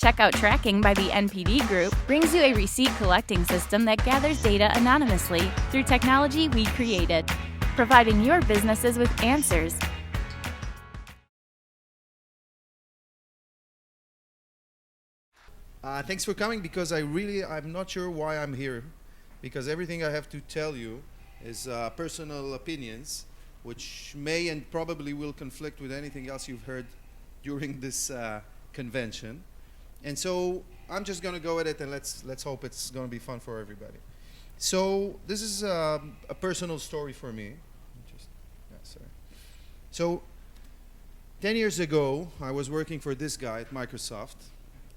Checkout Tracking by the NPD Group brings you a receipt collecting system that gathers data anonymously through technology we created, providing your businesses with answers. Thanks for coming, because I'm not sure why I'm here, because everything I have to tell you is personal opinions, which may and probably will conflict with anything else you've heard during this convention. And so I'm just going to go at it, and let's hope it's going to be fun for everybody. So this is a personal story for me. So 10 years ago, I was working for this guy at Microsoft.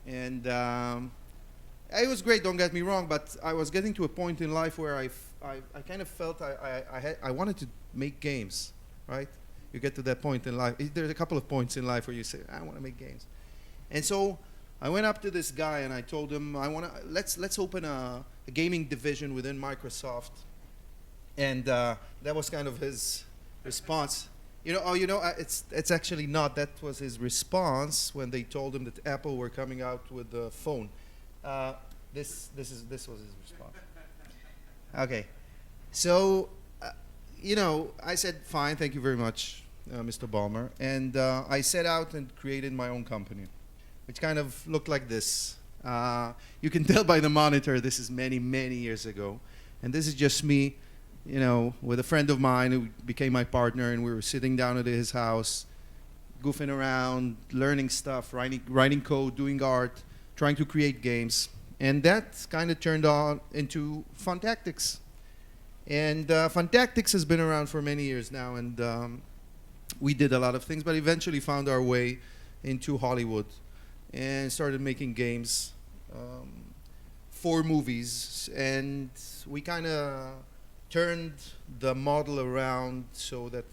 And it was great, don't get me wrong, but I was getting to a point in life where I kind of felt I wanted to make games, right? You get to that point in life. There's a couple of points in life where you say, I want to make games. And so I went up to this guy and I told him, let's open a gaming division within Microsoft. And that was kind of his response. It's actually not. That was his response when they told him that Apple were coming out with the phone. This was his response. Okay, so I said, fine, thank you very much, Mr. Ballmer, and I set out and created my own company, which kind of looked like this. You can tell by the monitor this is many, many years ago, and this is just me. With a friend of mine who became my partner, and we were sitting down at his house, goofing around, learning stuff, writing code, doing art, trying to create games. And that kind of turned on into Funtactix. And Funtactix has been around for many years now, and we did a lot of things, but eventually found our way into Hollywood and started making games for movies. And we kind of turned the model around so that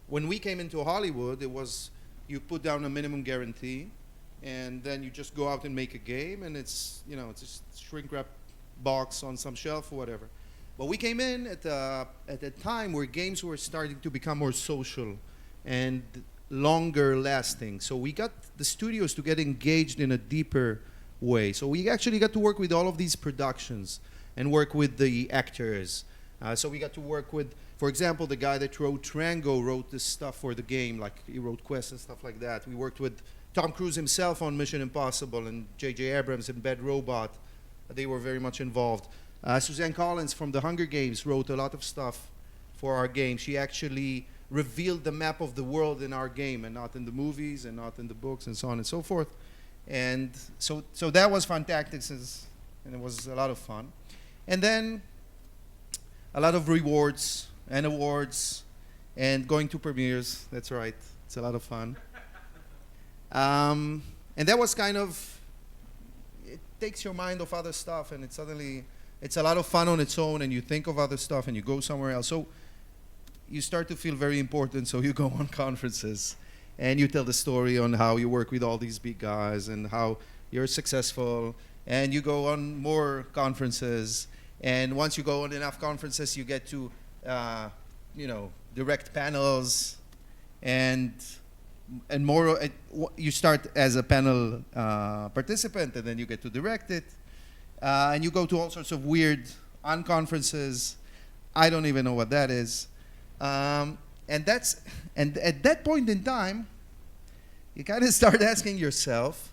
when we came into Hollywood, it was you put down a minimum guarantee, and then you just go out and make a game, and it's it's a shrink wrap box on some shelf or whatever. But we came in at a time where games were starting to become more social and longer lasting. So we got the studios to get engaged in a deeper way. So we actually got to work with all of these productions and work with the actors. So we got to work with, for example, the guy that wrote Trango wrote this stuff for the game, like he wrote quests and stuff like that. We worked with Tom Cruise himself on Mission Impossible, and J.J. Abrams in Bad Robot. They were very much involved. Suzanne Collins from the Hunger Games wrote a lot of stuff for our game. She actually revealed the map of the world in our game, and not in the movies, and not in the books, and so on and so forth. And so that was Funtactix, and it was a lot of fun. And then a lot of rewards and awards and going to premieres. That's right. It's a lot of fun. And that was kind of, it takes your mind off other stuff, and it's a lot of fun on its own, and you think of other stuff and you go somewhere else. So you start to feel very important, so you go on conferences and you tell the story on how you work with all these big guys and how you're successful, and you go on more conferences. And once you go on enough conferences, you get to, direct panels, and more. You start as a panel participant, and then you get to direct it, and you go to all sorts of weird unconferences. I don't even know what that is, and at that point in time, you kind of start asking yourself,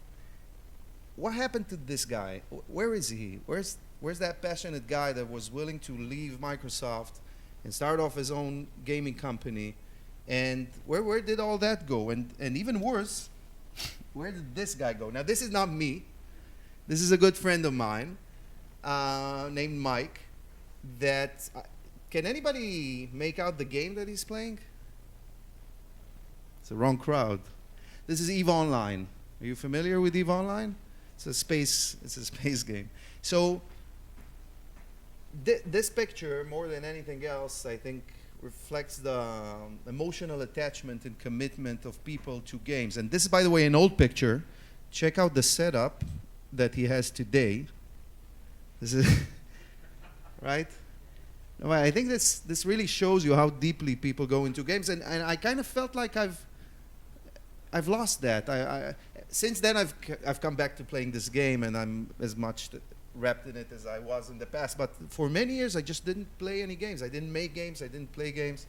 what happened to this guy? Where is he? Where's that passionate guy that was willing to leave Microsoft and start off his own gaming company? And where did all that go? And even worse, where did this guy go? Now, this is not me. This is a good friend of mine named Mike. Can anybody make out the game that he's playing? It's the wrong crowd. This is EVE Online. Are you familiar with EVE Online? It's a space game. So this picture, more than anything else, I think, reflects the emotional attachment and commitment of people to games. And this is, by the way, an old picture. Check out the setup that he has today. This is right? No, I think this really shows you how deeply people go into games, and I kind of felt like I've lost that. since then, I've come back to playing this game, and I'm as much wrapped in it as I was in the past. But for many years, I just didn't play any games. I didn't make games. I didn't play games.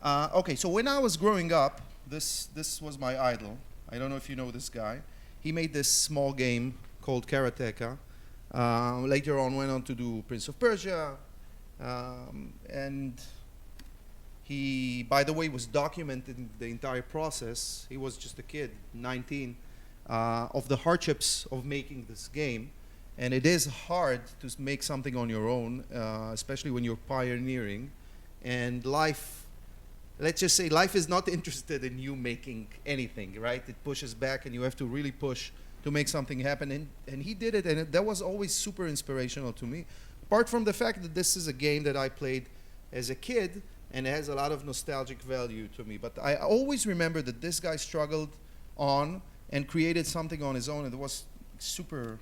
Okay, so when I was growing up, this was my idol. I don't know if you know this guy. He made this small game called Karateka. Later on, went on to do Prince of Persia, and he, by the way, was documenting the entire process. He was just a kid, 19, of the hardships of making this game. And it is hard to make something on your own, especially when you're pioneering. And life, let's just say life is not interested in you making anything, right? It pushes back, and you have to really push to make something happen. And he did it, and that was always super inspirational to me. Apart from the fact that this is a game that I played as a kid, and it has a lot of nostalgic value to me. But I always remember that this guy struggled on and created something on his own, and it was super.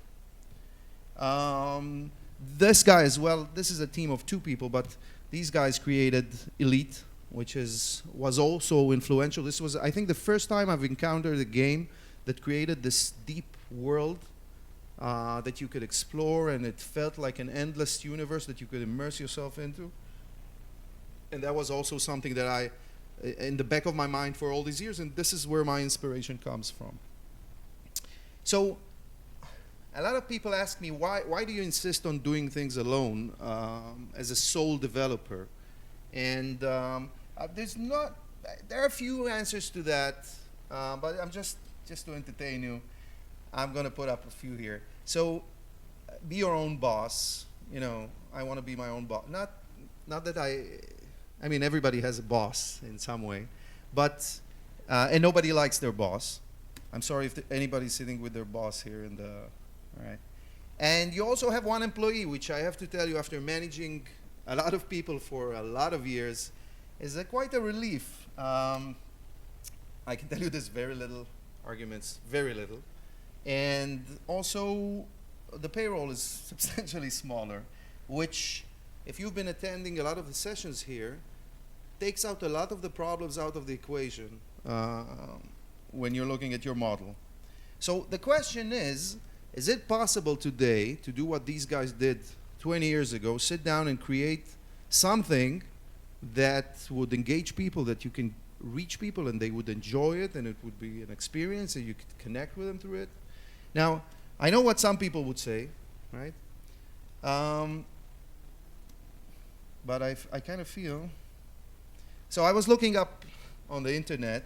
This guy as well, this is a team of 2 people, but these guys created Elite, which was also influential. This was, I think, the first time I've encountered a game that created this deep world that you could explore, and it felt like an endless universe that you could immerse yourself into. And that was also something that I, in the back of my mind for all these years, and this is where my inspiration comes from. So, a lot of people ask me, why do you insist on doing things alone as a sole developer? And there are a few answers to that, but I'm just to entertain you, I'm going to put up a few here. So, be your own boss. You know, I want to be my own boss. Not that I mean, everybody has a boss in some way, but and nobody likes their boss. I'm sorry if anybody's sitting with their boss here in the, all right. And you also have one employee, which I have to tell you, after managing a lot of people for a lot of years, is quite a relief. I can tell you there's very little arguments, very little. And also, the payroll is substantially smaller, which, if you've been attending a lot of the sessions here, takes out a lot of the problems out of the equation when you're looking at your model. So the question is it possible today to do what these guys did 20 years ago, sit down and create something that would engage people, that you can reach people and they would enjoy it, and it would be an experience and you could connect with them through it? Now, I know what some people would say, right? But I kind of feel. So I was looking up on the internet.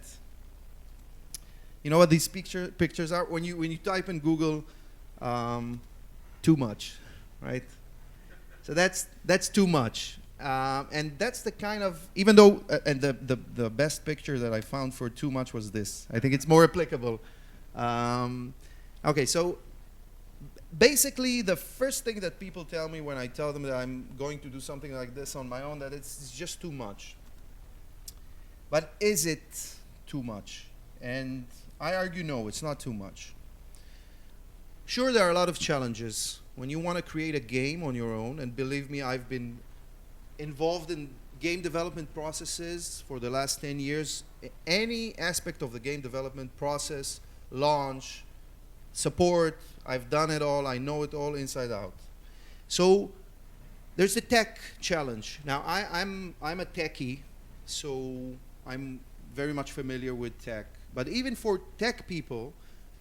You know what these pictures are? When you type in Google, too much, right? So that's too much, and that's the kind of, even though and the best picture that I found for too much was this. I think it's more applicable. Okay, so basically, the first thing that people tell me when I tell them that I'm going to do something like this on my own, that it's just too much. But is it too much? And I argue no, it's not too much. Sure, there are a lot of challenges when you want to create a game on your own, and believe me, I've been involved in game development processes for the last 10 years. Any aspect of the game development process, launch, support, I've done it all, I know it all inside out. So there's the tech challenge. Now I'm a techie, so I'm very much familiar with tech. But even for tech people,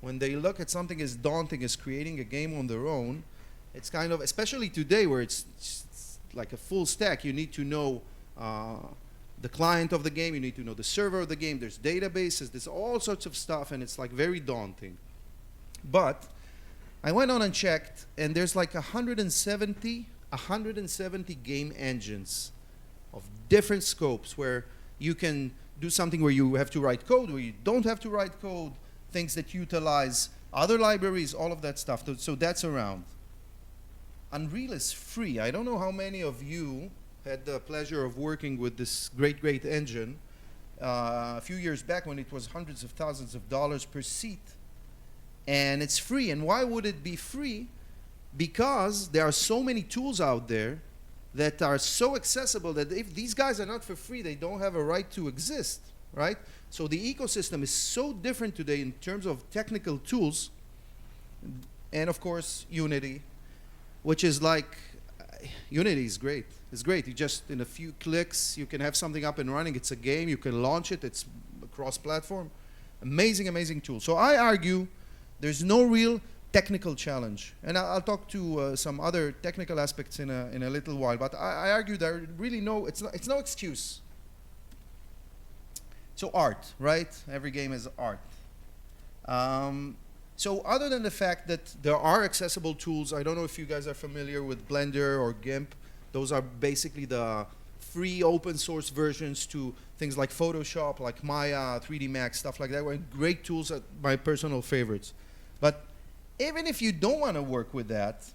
when they look at something as daunting as creating a game on their own, it's kind of, especially today where it's like a full stack, you need to know the client of the game, you need to know the server of the game, there's databases, there's all sorts of stuff, and it's like very daunting. But I went on and checked, and there's like 170 game engines of different scopes where you can do something where you have to write code, where you don't have to write code, things that utilize other libraries, all of that stuff. So that's around. Unreal is free. I don't know how many of you had the pleasure of working with this great engine a few years back when it was hundreds of thousands of dollars per seat. And it's free. And why would it be free? Because there are so many tools out there that are so accessible that if these guys are not for free, they don't have a right to exist. right? So the ecosystem is so different today in terms of technical tools, and of course Unity, which is like, Unity is great. It's great. You just, in a few clicks, you can have something up and running. It's a game. You can launch it. It's cross-platform. Amazing, amazing tool. So I argue there's no real technical challenge. And I'll talk to some other technical aspects in a little while. But I argue there really it's no excuse. So art, right? Every game is art. So other than the fact that there are accessible tools, I don't know if you guys are familiar with Blender or GIMP. Those are basically the free open source versions to things like Photoshop, like Maya, 3D Max, stuff like that. Great tools, my personal favorites. But even if you don't want to work with that,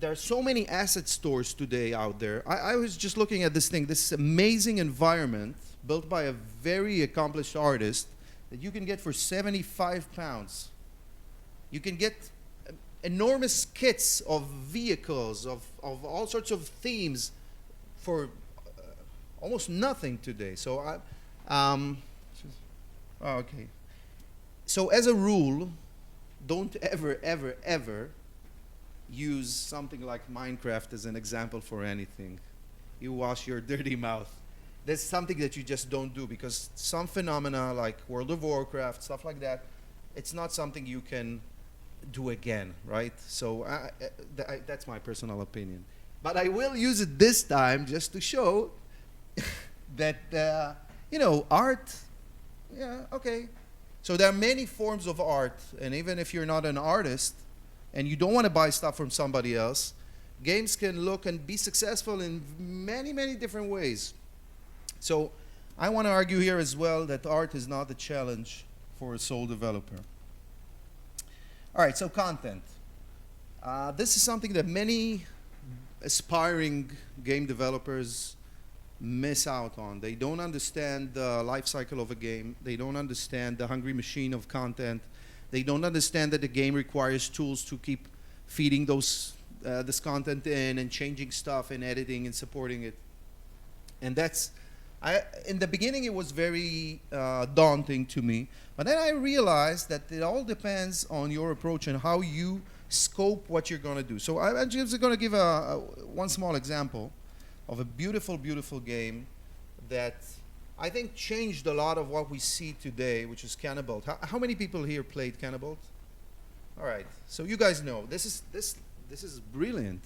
there are so many asset stores today out there. I was just looking at this thing, this amazing environment built by a very accomplished artist that you can get for 75 pounds. You can get enormous kits of vehicles, of all sorts of themes for almost nothing today. So okay. So as a rule, don't ever, ever, ever use something like Minecraft as an example for anything. You wash your dirty mouth. That's something that you just don't do, because some phenomena like World of Warcraft, stuff like that, it's not something you can do again, right? So that's my personal opinion. But I will use it this time just to show that, art, yeah, okay. So there are many forms of art, and even if you're not an artist and you don't want to buy stuff from somebody else, games can look and be successful in many, many different ways. So I want to argue here as well that art is not the challenge for a sole developer. All right, so content. This is something that many aspiring game developers miss out on. They don't understand the life cycle of a game. They don't understand the hungry machine of content. They don't understand that the game requires tools to keep feeding this content in and changing stuff and editing and supporting it. And in the beginning, it was very daunting to me. But then I realized that it all depends on your approach and how you scope what you're going to do. So I'm just going to give one small example of a beautiful, beautiful game that I think changed a lot of what we see today, which is Cannibalt. How many people here played Cannibalt? All right. So you guys know this is brilliant.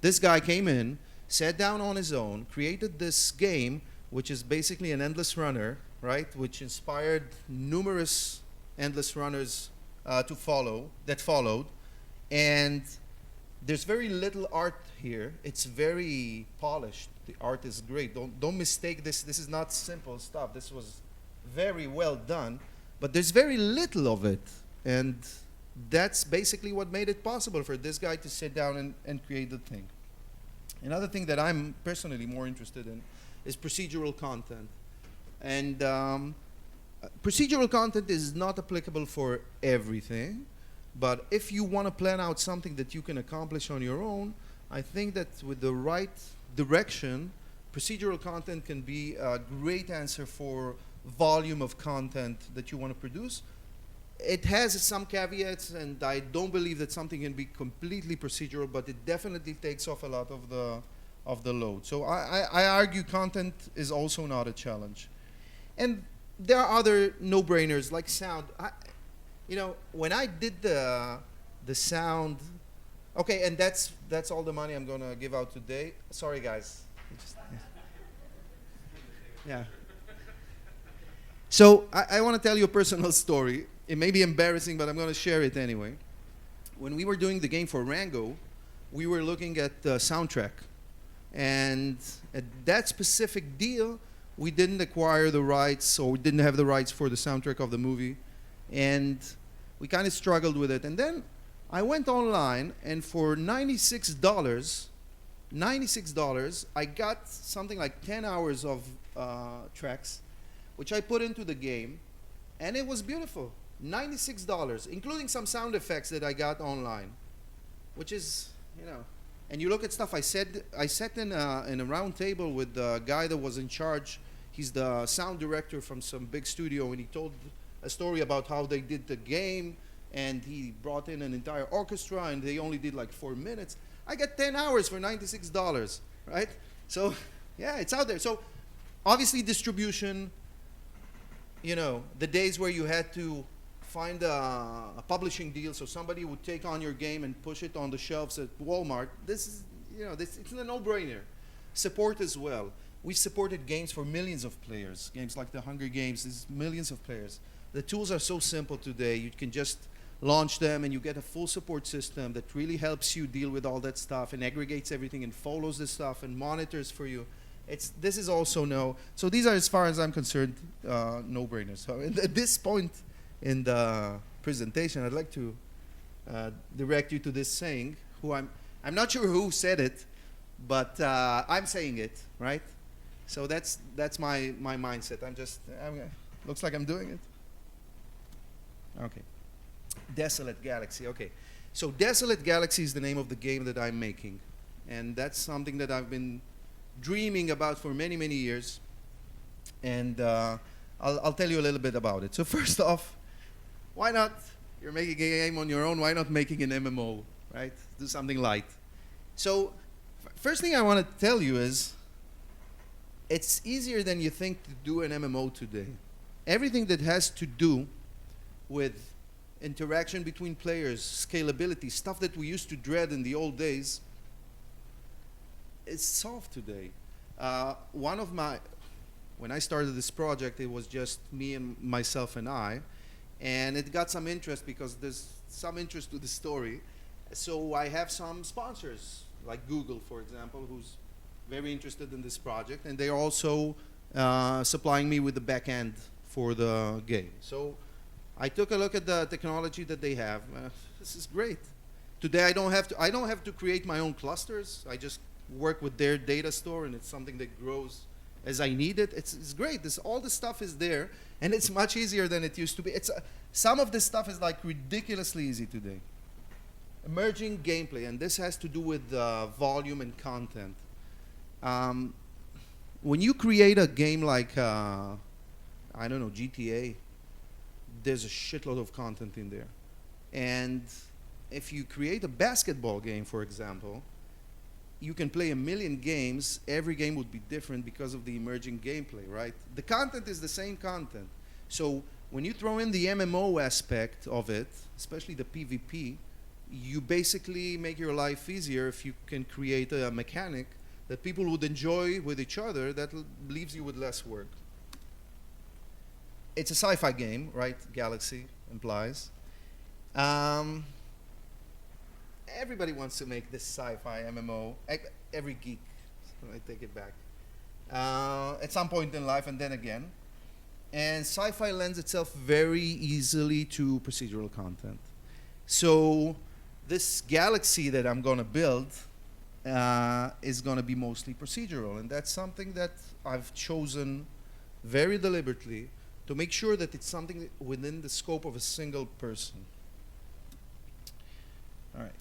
This guy came in, sat down on his own, created this game, which is basically an endless runner, right? Which inspired numerous endless runners that followed. And there's very little art here. It's very polished. The art is great. Don't mistake this. This is not simple stuff. This was very well done, but there's very little of it. And that's basically what made it possible for this guy to sit down and create the thing. Another thing that I'm personally more interested in is procedural content. And procedural content is not applicable for everything, but if you want to plan out something that you can accomplish on your own, I think that with the right direction, procedural content can be a great answer for volume of content that you want to produce. It has some caveats, and I don't believe that something can be completely procedural, but it definitely takes off a lot of the load. So I argue content is also not a challenge. And there are other no-brainers like sound. When I did the sound, okay, and that's all the money I'm gonna give out today. Sorry, guys. Yeah. So I want to tell you a personal story. It may be embarrassing, but I'm going to share it anyway. When we were doing the game for Rango, we were looking at the soundtrack. And at that specific deal, we didn't acquire the rights, or we didn't have the rights for the soundtrack of the movie. And we kind of struggled with it. And then I went online, and for $96, I got something like 10 hours of tracks, which I put into the game, and it was beautiful. $96, including some sound effects that I got online, which is, and you look at stuff. I sat in a round table with the guy that was in charge, He's the sound director from some big studio, and he told a story about how they did the game, and he brought in an entire orchestra, and they only did like 4 minutes. I get 10 hours for $96, right? So, yeah, it's out there. So, obviously, distribution, you know, the days where you had to find a publishing deal so somebody would take on your game and push it on the shelves at Walmart, this is, you know, it's a no-brainer. Support as well. We've supported games for millions of players. Games like the Hunger Games, there's millions of players. The tools are so simple today. You can just launch them and you get a full support system that really helps you deal with all that stuff and aggregates everything and follows the stuff and monitors for you. This is also no. So these are, as far as I'm concerned, no-brainers. So at this point in the presentation, I'd like to direct you to this saying, I'm not sure who said it, but I'm saying it, right? So that's my mindset. Looks like I'm doing it. Okay. Desolate Galaxy, okay. So Desolate Galaxy is the name of the game that I'm making. And that's something that I've been dreaming about for many, many years. And I'll tell you a little bit about it. So first off, why not? You're making a game on your own. Why not making an MMO, right? Do something light. So first thing I want to tell you is it's easier than you think to do an MMO today. Everything that has to do with interaction between players, scalability, stuff that we used to dread in the old days, is solved today. When I started this project, it was just me and myself and I. And it got some interest because there's some interest to the story. So I have some sponsors, like Google, for example, who's very interested in this project. And they're also supplying me with the back end for the game. So I took a look at the technology that they have. This is great. Today I don't have to create my own clusters. I just work with their data store, and it's something that grows as I need it. It's great. All the stuff is there, and it's much easier than it used to be. Some of this stuff is like ridiculously easy today. Emerging gameplay, and this has to do with volume and content. When you create a game like, I don't know, GTA, there's a shitload of content in there. And if you create a basketball game, for example, you can play 1 million games. Every game would be different because of the emerging gameplay, right? The content is the same content. So when you throw in the MMO aspect of it, especially the PvP, you basically make your life easier if you can create a mechanic that people would enjoy with each other that leaves you with less work. It's a sci-fi game, right? Galaxy implies. Everybody wants to make this sci-fi MMO. Every geek, so I take it back. At some point in life, and then again. And sci-fi lends itself very easily to procedural content. So this galaxy that I'm going to build is going to be mostly procedural. And that's something that I've chosen very deliberately to make sure that it's something within the scope of a single person. All right.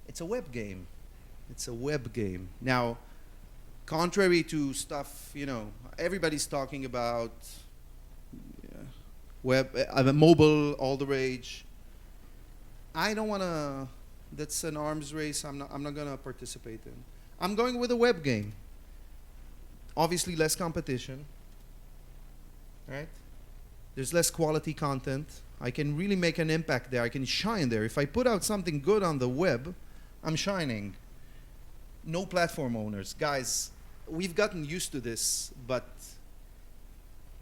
It's a web game. It's a web game. Now, contrary to stuff, you know, everybody's talking about web, mobile, all the rage. I don't want to, that's an arms race I'm not going to participate in. I'm going with a web game. Obviously, less competition, right? There's less quality content. I can really make an impact there. I can shine there. If I put out something good on the web, I'm shining. No platform owners. Guys, we've gotten used to this, but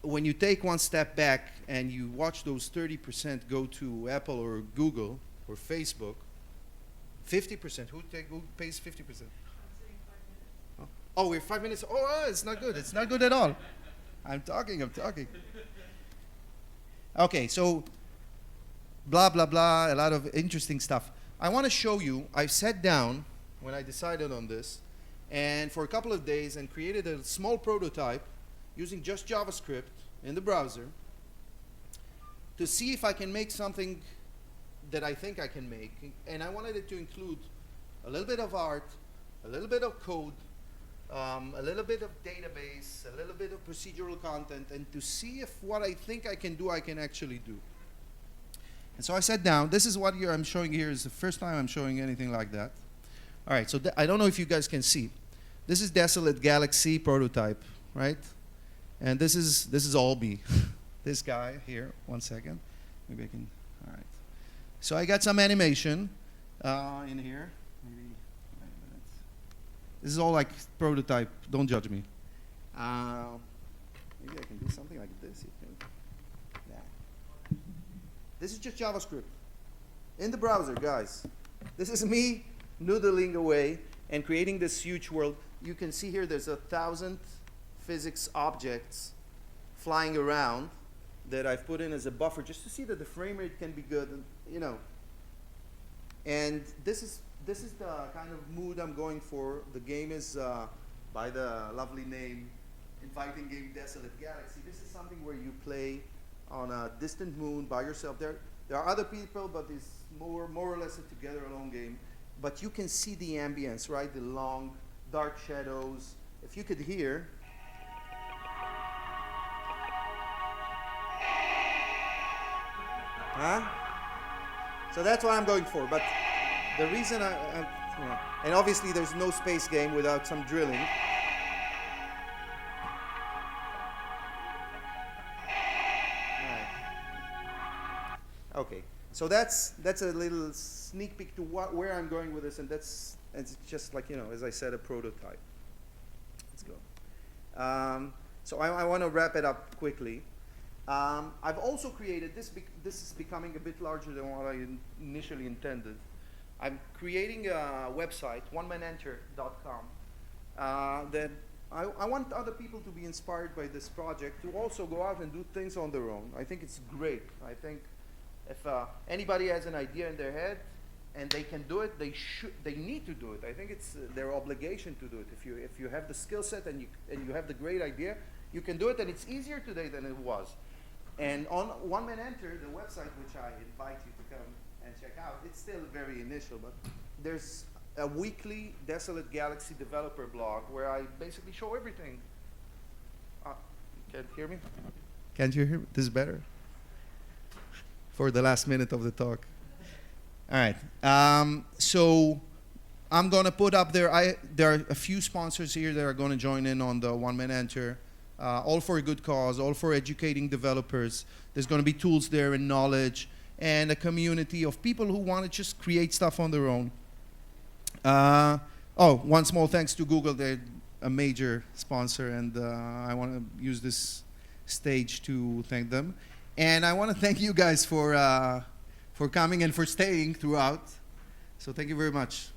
when you take one step back and you watch those 30% go to Apple or Google or Facebook, 50%, who pays 50%? Oh, we're 5 minutes. Oh, it's not good. It's not good at all. I'm talking. Okay, so blah, blah, blah, a lot of interesting stuff. I want to show you, I sat down when I decided on this, and for a couple of days, and created a small prototype using just JavaScript in the browser to see if I can make something that I think I can make. And I wanted it to include a little bit of art, a little bit of code, a little bit of database, a little bit of procedural content, and to see if what I think I can do, I can actually do. And so I sat down. This is what I'm showing here. Is the first time I'm showing anything like that. All right, so I don't know if you guys can see. This is Desolate Galaxy prototype, right? And this is all me. This guy here. 1 second. Maybe I can. All right. So I got some animation in here. Maybe 9 minutes. This is all like prototype. Don't judge me. Maybe I can do something like this. You think? Yeah. This is just JavaScript in the browser, guys. This is me noodling away and creating this huge world. You can see here there's 1,000 physics objects flying around that I've put in as a buffer just to see that the frame rate can be good, and, you know. And this is the kind of mood I'm going for. The game is by the lovely name, inviting game Desolate Galaxy. This is something where you play on a distant moon by yourself. There are other people, but it's more or less a together alone game. But you can see the ambience, right? The long, dark shadows. If you could hear. Huh? So that's what I'm going for. But the reason and obviously there's no space game without some drilling. Okay, so that's a little sneak peek to where I'm going with this, and it's just like, you know, as I said, a prototype. Let's go. So I want to wrap it up quickly. I've also created this. This is becoming a bit larger than what I initially intended. I'm creating a website, onemanenter.com, that I want other people to be inspired by this project to also go out and do things on their own. I think it's great. I think if anybody has an idea in their head and they can do it, they need to do it. I think it's their obligation to do it. If you have the skill set and you have the great idea, you can do it, and it's easier today than it was. And on One Man Enter, the website, which I invite you to come and check out, it's still very initial, but there's a weekly Desolate Galaxy developer blog where I basically show everything. Can't hear me? Can't you hear me? This is better? For the last minute of the talk. All right. So I'm going to put up there, there are a few sponsors here that are going to join in on the One Man Enter. All for a good cause, all for educating developers. There's going to be tools there and knowledge and a community of people who want to just create stuff on their own. One small thanks to Google. They're a major sponsor, and I want to use this stage to thank them. And I want to thank you guys for coming and for staying throughout. So thank you very much.